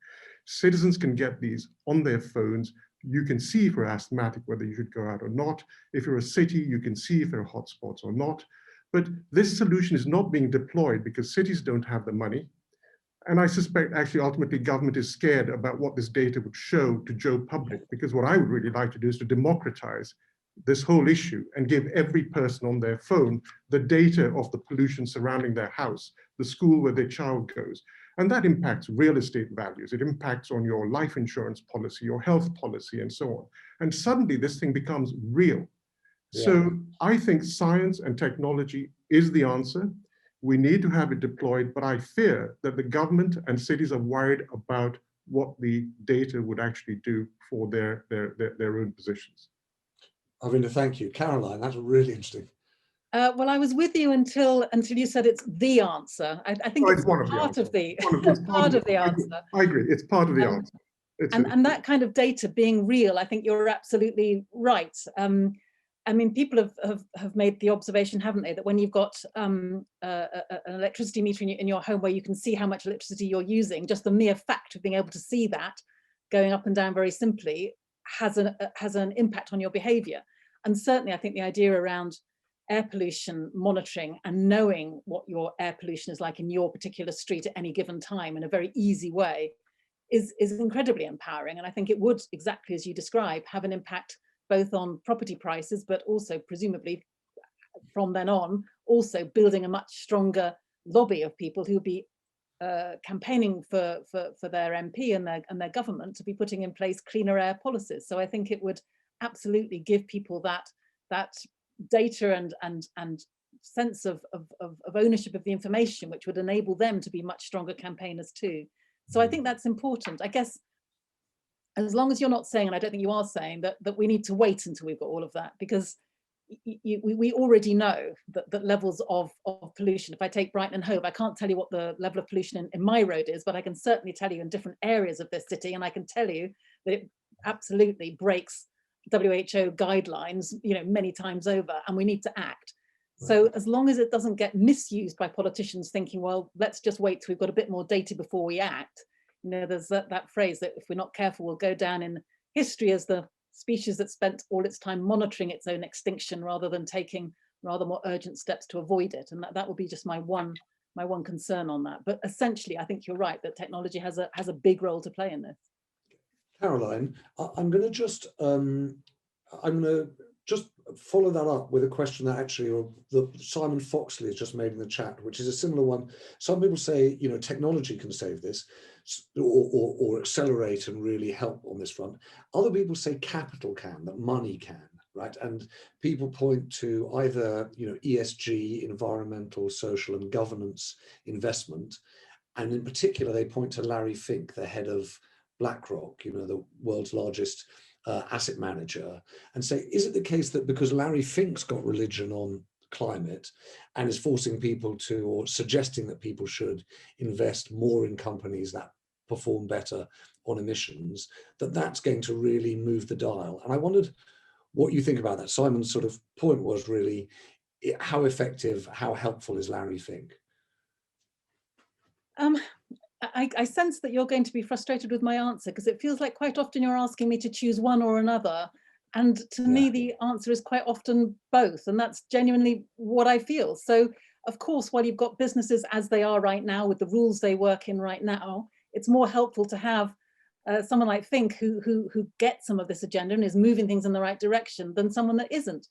Citizens can get these on their phones. You can see if you're asthmatic, whether you should go out or not. If you're a city, you can see if there are hotspots or not. But this solution is not being deployed because cities don't have the money. And I suspect actually ultimately government is scared about what this data would show to Joe public, because what I would really like to do is to democratize this whole issue and give every person on their phone the data of the pollution surrounding their house, the school where their child goes. And that impacts real estate values. It impacts on your life insurance policy, your health policy, and so on. And suddenly this thing becomes real. Yeah. So I think science and technology is the answer. We need to have it deployed, but I fear that the government and cities are worried about what the data would actually do for their own positions. Arvinda, thank you. Caroline, that's really interesting. Well, I was with you until you said it's the answer. I think it's part of the answer. I agree. It's part of the answer. And that kind of data being real, I think you're absolutely right. I mean, people have made the observation, haven't they, that when you've got an electricity meter in your home where you can see how much electricity you're using, just the mere fact of being able to see that going up and down very simply has an impact on your behavior. And certainly I think the idea around air pollution monitoring and knowing what your air pollution is like in your particular street at any given time in a very easy way is incredibly empowering. And I think it would, exactly as you describe, have an impact both on property prices, but also presumably from then on, also building a much stronger lobby of people who would be campaigning for their MP and their government to be putting in place cleaner air policies. So I think it would absolutely give people that data and sense of ownership of the information, which would enable them to be much stronger campaigners too. So I think that's important. I guess as long as you're not saying, and I don't think you are saying, that we need to wait until we've got all of that, because we already know that levels of pollution, if I take Brighton and Hove, I can't tell you what the level of pollution in my road is, but I can certainly tell you in different areas of this city, and I can tell you that it absolutely breaks WHO guidelines, many times over, and we need to act. So as long as it doesn't get misused by politicians thinking, well, let's just wait till we've got a bit more data before we act. There's that phrase that if we're not careful, we'll go down in history as the species that spent all its time monitoring its own extinction rather than taking rather more urgent steps to avoid it. And that would be just my one concern on that. But essentially, I think you're right that technology has a big role to play in this. Caroline, I'm going to just follow that up with a question that actually Simon Foxley has just made in the chat, which is a similar one. Some people say, you know, technology can save this or accelerate and really help on this front. Other people say capital can, that money can, right? And people point to either, you know, ESG, environmental, social and governance investment. And in particular, they point to Larry Fink, the head of BlackRock, you know, the world's largest asset manager, and say, is it the case that because Larry Fink's got religion on climate and is forcing people to, or suggesting that people should invest more in companies that perform better on emissions, that that's going to really move the dial? And I wondered what you think about that. Simon's sort of point was really, how effective, how helpful is Larry Fink? I sense that you're going to be frustrated with my answer, because it feels like quite often you're asking me to choose one or another. And to me, the answer is quite often both. And that's genuinely what I feel. So, of course, while you've got businesses as they are right now, with the rules they work in right now, it's more helpful to have someone like Fink who gets some of this agenda and is moving things in the right direction than someone that isn't.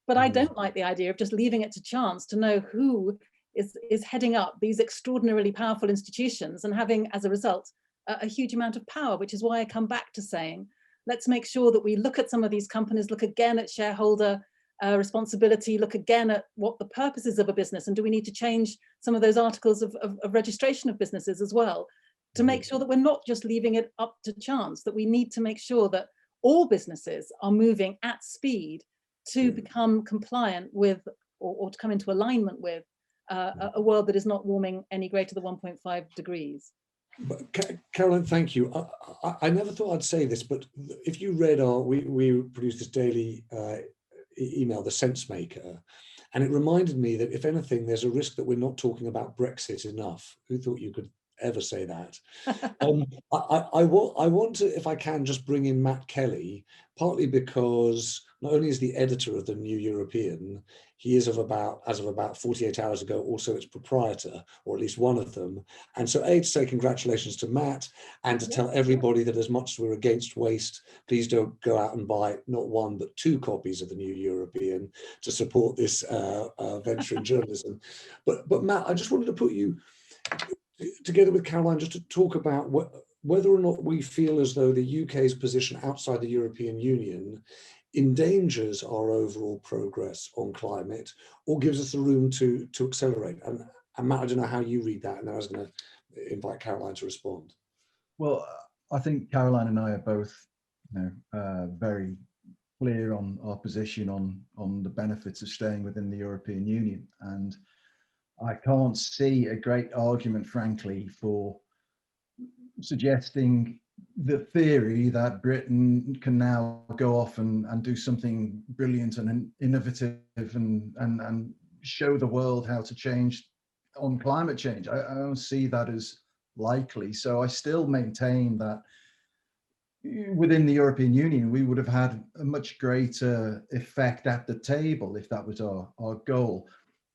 But I don't like the idea of just leaving it to chance to know who is heading up these extraordinarily powerful institutions and having, as a result, a huge amount of power, which is why I come back to saying, let's make sure that we look at some of these companies, look again at shareholder responsibility, look again at what the purpose is of a business, and do we need to change some of those articles of registration of businesses as well, to make sure that we're not just leaving it up to chance, that we need to make sure that all businesses are moving at speed to become compliant with, or to come into alignment with, a world that is not warming any greater than 1.5 degrees. Caroline, thank you. I never thought I'd say this, but if you read we produced this daily email, The Sense Maker, and it reminded me that if anything, there's a risk that we're not talking about Brexit enough. Who thought you could ever say that? I want to, if I can, just bring in Matt Kelly, partly because not only is the editor of the New European, he is as of about 48 hours ago, also its proprietor, or at least one of them. And so to say congratulations to Matt, and to tell everybody that as much as we're against waste, please don't go out and buy not one, but 2 copies of the New European to support this venture in journalism. But Matt, I just wanted to put you together with Caroline just to talk about whether or not we feel as though the UK's position outside the European Union endangers our overall progress on climate, or gives us the room to accelerate. And Matt, I don't know how you read that, and then I was going to invite Caroline to respond. Well, I think Caroline and I are both, very clear on our position on the benefits of staying within the European Union, and I can't see a great argument, frankly, for suggesting the theory that Britain can now go off and do something brilliant and innovative and show the world how to change on climate change. I don't see that as likely. So I still maintain that within the European Union, we would have had a much greater effect at the table if that was our goal.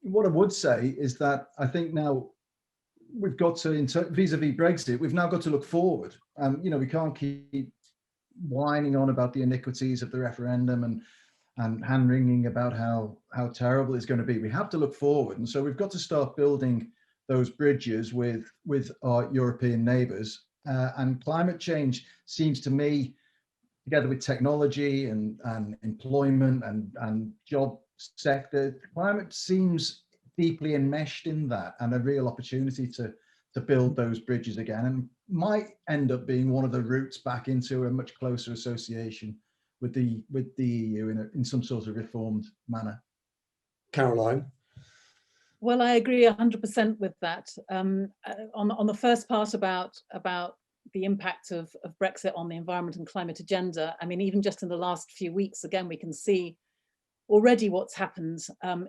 What I would say is that I think now we've got to, vis-a-vis Brexit, we've now got to look forward. We can't keep whining on about the iniquities of the referendum and hand-wringing about how terrible it's going to be. We have to look forward. And so we've got to start building those bridges with our European neighbours. And climate change seems to me, together with technology and employment and job sector, climate seems deeply enmeshed in that, and a real opportunity to build those bridges again, and might end up being one of the routes back into a much closer association with the EU in some sort of reformed manner. Caroline? Well, I agree 100% with that. On the first part about the impact of Brexit on the environment and climate agenda, I mean, even just in the last few weeks, again, we can see already what's happened,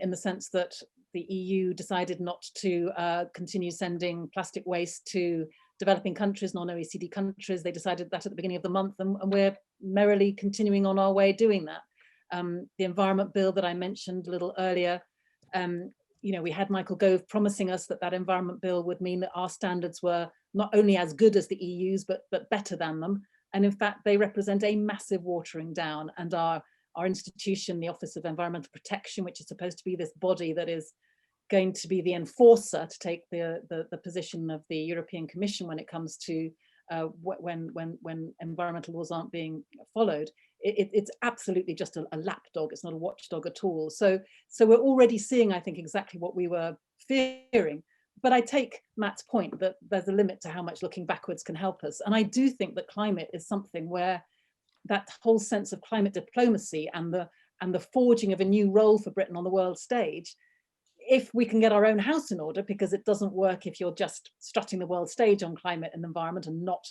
in the sense that the EU decided not to continue sending plastic waste to developing countries, non-OECD countries. They decided that at the beginning of the month, and we're merrily continuing on our way doing that. The environment bill that I mentioned a little earlier, we had Michael Gove promising us that environment bill would mean that our standards were not only as good as the EU's, but better than them. And in fact, they represent a massive watering down and are institution, the Office of Environmental Protection, which is supposed to be this body that is going to be the enforcer, to take the position of the European Commission when it comes to when environmental laws aren't being followed. It's absolutely just a lapdog. It's not a watchdog at all. So we're already seeing, I think, exactly what we were fearing. But I take Matt's point that there's a limit to how much looking backwards can help us. And I do think that climate is something where that whole sense of climate diplomacy and the forging of a new role for Britain on the world stage, if we can get our own house in order, because it doesn't work if you're just strutting the world stage on climate and environment and not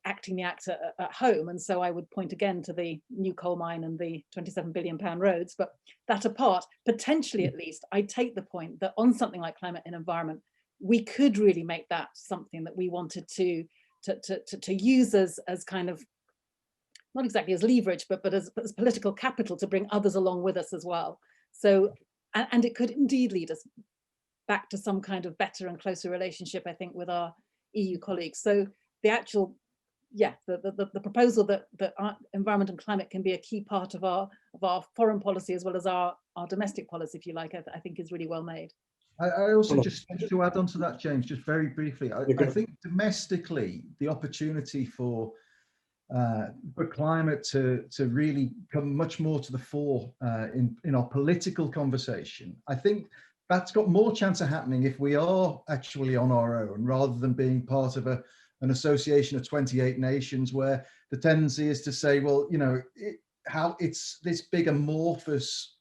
acting the act at home. And so I would point again to the new coal mine and the £27 billion roads, but that apart, potentially at least, I take the point that on something like climate and environment, we could really make that something that we wanted to use as kind of, not exactly as leverage, but as political capital to bring others along with us as well. So, and it could indeed lead us back to some kind of better and closer relationship, I think, with our EU colleagues. So the actual, the proposal that environment and climate can be a key part of our foreign policy as well as our domestic policy, if you like, I think is really well made. I also just to add on to that, James, just very briefly, I think domestically, the opportunity for climate to really come much more to the fore in our political conversation, I think that's got more chance of happening if we are actually on our own, rather than being part of an association of 28 nations, where the tendency is to say, well, you know, how it's this big amorphous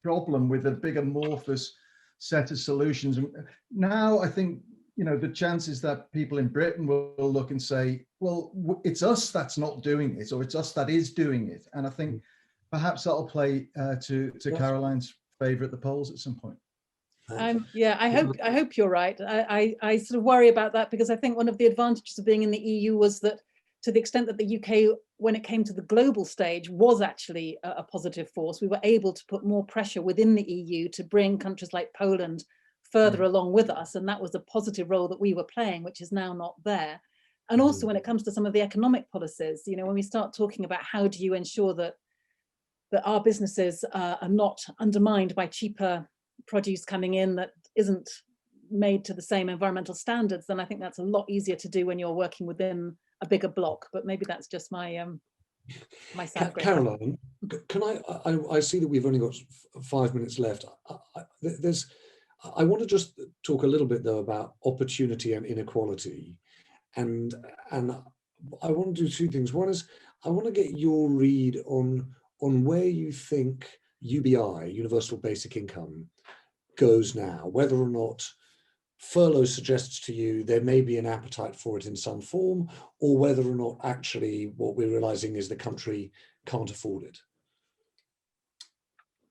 problem with a big amorphous set of solutions. And now I think, you know, the chances that people in Britain will look and say, well, it's us that's not doing it, or it's us that is doing it. And I think perhaps that'll play to Caroline's favour at the polls at some point. Yeah, I hope you're right. I sort of worry about that, because I think one of the advantages of being in the EU was that, to the extent that the UK, when it came to the global stage, was actually a positive force, we were able to put more pressure within the EU to bring countries like Poland further along with us. And that was a positive role that we were playing, which is now not there. And also when it comes to some of the economic policies, you know, when we start talking about how do you ensure that our businesses are not undermined by cheaper produce coming in that isn't made to the same environmental standards, then I think that's a lot easier to do when you're working within a bigger block. But maybe that's just my my sour grapes. Caroline, can I see that we've only got 5 minutes left. I want to just talk a little bit though about opportunity and inequality, and I want to do two things. One is I want to get your read on where you think UBI, Universal Basic Income, goes now, whether or not furlough suggests to you there may be an appetite for it in some form, or whether or not actually what we're realizing is the country can't afford it.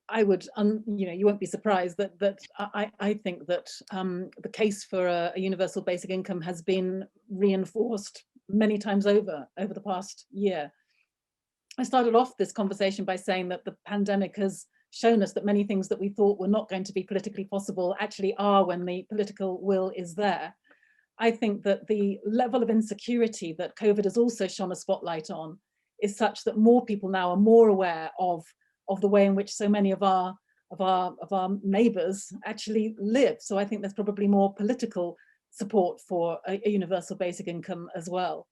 I would, you know, you won't be surprised that I think that the case for a universal basic income has been reinforced many times over the past year. I started off this conversation by saying that the pandemic has shown us that many things that we thought were not going to be politically possible actually are, when the political will is there. I think that the level of insecurity that COVID has also shone a spotlight on is such that more people now are more aware of the way in which so many of our neighbours actually live. So I think there's probably more political support for a universal basic income as well.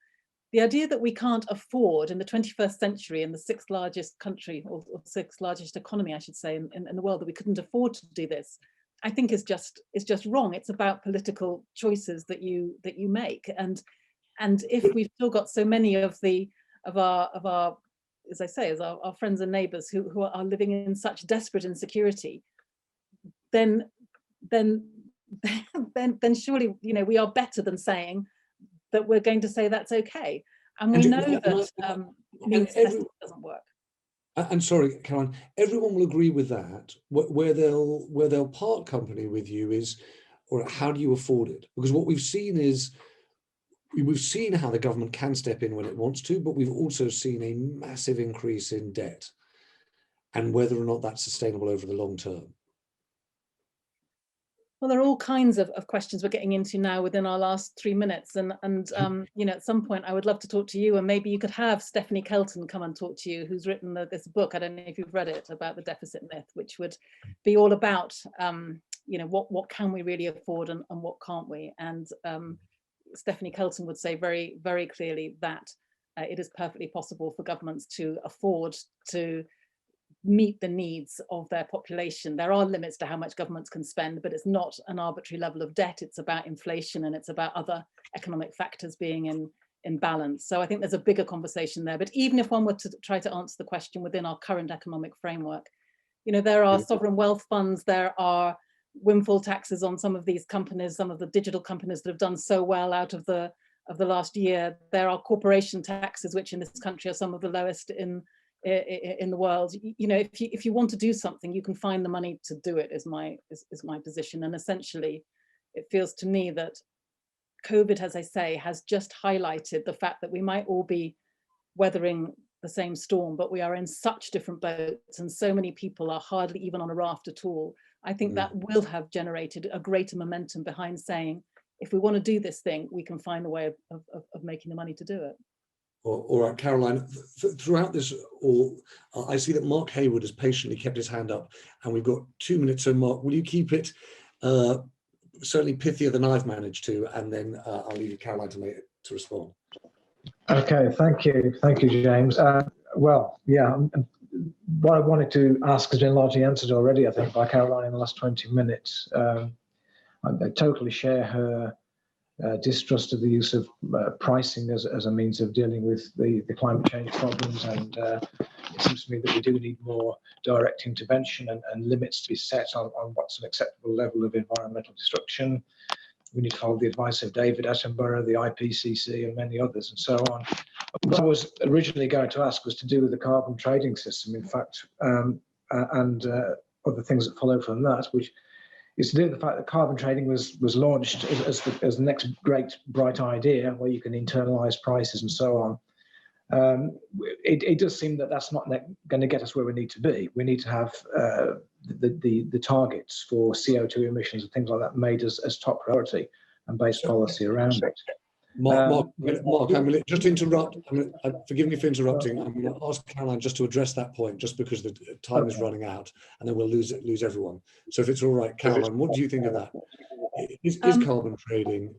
The idea that we can't afford in the 21st century, in the sixth largest country, or sixth largest economy, I should say, in the world, that we couldn't afford to do this, I think is just wrong. It's about political choices that you make, and if we've still got so many of our as I say, as our friends and neighbours who are living in such desperate insecurity, then surely, you know, we are better than saying that we're going to say that's okay. And we know that means testing doesn't work. And sorry, Caroline, everyone will agree with that. Where they'll part company with you is, or how do you afford it? Because what we've seen is, we've seen how the government can step in when it wants to, but we've also seen a massive increase in debt, and whether or not that's sustainable over the long term. Well, there are all kinds of questions we're getting into now within our last 3 minutes. And you know, at some point I would love to talk to you, and maybe you could have Stephanie Kelton come and talk to you, who's written this book, I don't know if you've read it, about the deficit myth, which would be all about, you know, what can we really afford and what can't we? And Stephanie Kelton would say very, very clearly that it is perfectly possible for governments to afford to meet the needs of their population. There are limits to how much governments can spend, but it's not an arbitrary level of debt. It's about inflation, and it's about other economic factors being in balance. So I think there's a bigger conversation there. But even if one were to try to answer the question within our current economic framework, you know, there are sovereign wealth funds, there are windfall taxes on some of these companies, some of the digital companies that have done so well out of the last year. There are corporation taxes, which in this country are some of the lowest in the world. You know, if you want to do something, you can find the money to do it, is my position. And essentially, it feels to me that COVID, as I say, has just highlighted the fact that we might all be weathering the same storm, but we are in such different boats, and so many people are hardly even on a raft at all. I think that will have generated a greater momentum behind saying, if we want to do this thing, we can find a way of making the money to do it. All right, Caroline, throughout this, I see that Mark Hayward has patiently kept his hand up, and we've got 2 minutes. So Mark, will you keep it certainly pithier than I've managed to, and then I'll leave you, Caroline, to respond. Okay, thank you, James. Well, yeah, what I wanted to ask has been largely answered already, I think, by Caroline in the last 20 minutes. I totally share her distrust of the use of pricing as a means of dealing with the climate change problems, and it seems to me that we do need more direct intervention and limits to be set on what's an acceptable level of environmental destruction. We need to follow the advice of David Attenborough, the IPCC, and many others, and so on. What I was originally going to ask was to do with the carbon trading system, in fact, and other things that follow from that, which is to do with the fact that carbon trading was launched as the next great bright idea, where you can internalize prices and so on. It does seem that that's not going to get us where we need to be. We need to have the targets for CO2 emissions and things like that made as top priority, and base policy around it. Mark, I'm going to just interrupt. Forgive me for interrupting. I'm going to ask Caroline just to address that point, just because the time is running out, and then we'll lose everyone. So if it's all right, Caroline, what do you think of that? Is carbon trading?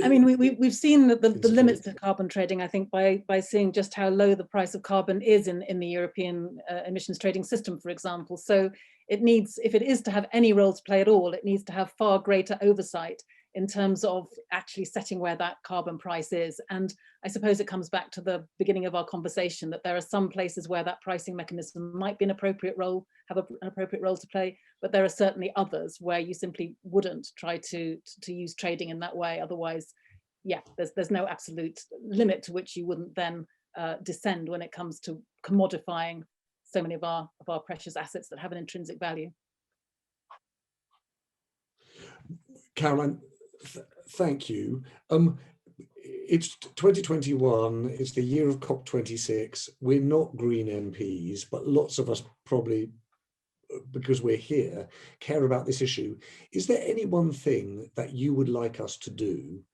I mean, we've seen the limits to carbon trading, I think, by seeing just how low the price of carbon is in the European emissions trading system, for example. So it needs, if it is to have any role to play at all, it needs to have far greater oversight in terms of actually setting where that carbon price is. And I suppose it comes back to the beginning of our conversation, that there are some places where that pricing mechanism might be an appropriate role, have an appropriate role to play, but there are certainly others where you simply wouldn't try to use trading in that way. Otherwise, yeah, there's no absolute limit to which you wouldn't then descend when it comes to commodifying so many of our precious assets that have an intrinsic value. Caroline, thank you. It's 2021, it's the year of COP26. We're not green MPs, but lots of us probably, because we're here, care about this issue. Is there any one thing that you would like us to do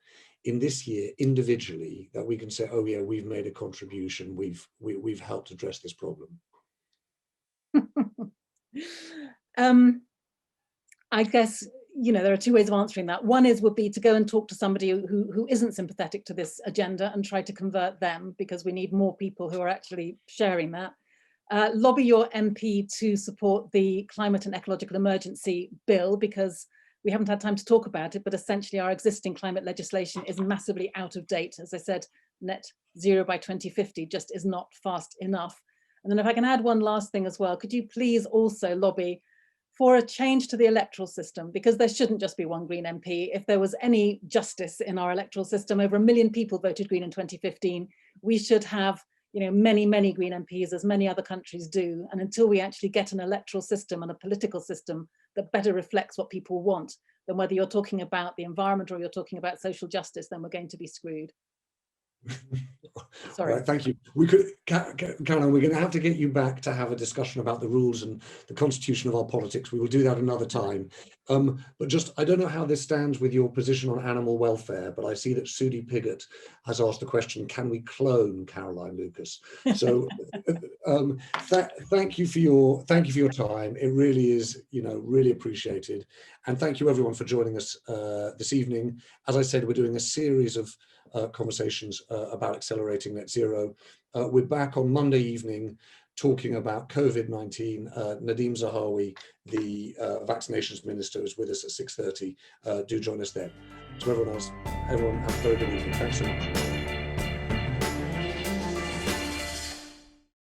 in this year individually that we can say, oh yeah, we've made a contribution, we've helped address this problem? I guess, you know, there are two ways of answering that. One would be to go and talk to somebody who isn't sympathetic to this agenda and try to convert them, because we need more people who are actually sharing that. Lobby your MP to support the climate and ecological emergency bill, because we haven't had time to talk about it, but essentially our existing climate legislation is massively out of date. As I said, net zero by 2050 just is not fast enough. And then if I can add one last thing as well, could you please also lobby for a change to the electoral system, because there shouldn't just be one Green MP. If there was any justice in our electoral system, over 1 million people voted Green in 2015. We should have, you know, many, many Green MPs, as many other countries do. And until we actually get an electoral system and a political system that better reflects what people want, then whether you're talking about the environment or you're talking about social justice, then we're going to be screwed. Sorry. Right, thank you. We could, Caroline, we're going to have to get you back to have a discussion about the rules and the constitution of our politics. We will do that another time. But just, I don't know how this stands with your position on animal welfare, but I see that Sudi Piggott has asked the question, can we clone Caroline Lucas? So thank you for your time. It really is, really appreciated. And thank you everyone for joining us this evening. As I said, we're doing a series of conversations about accelerating net zero. We're back on Monday evening talking about COVID-19. Nadeem Zahawi, the vaccinations minister, is with us at 6:30. Do join us then. To everyone else, everyone have a very good evening. Thanks so much.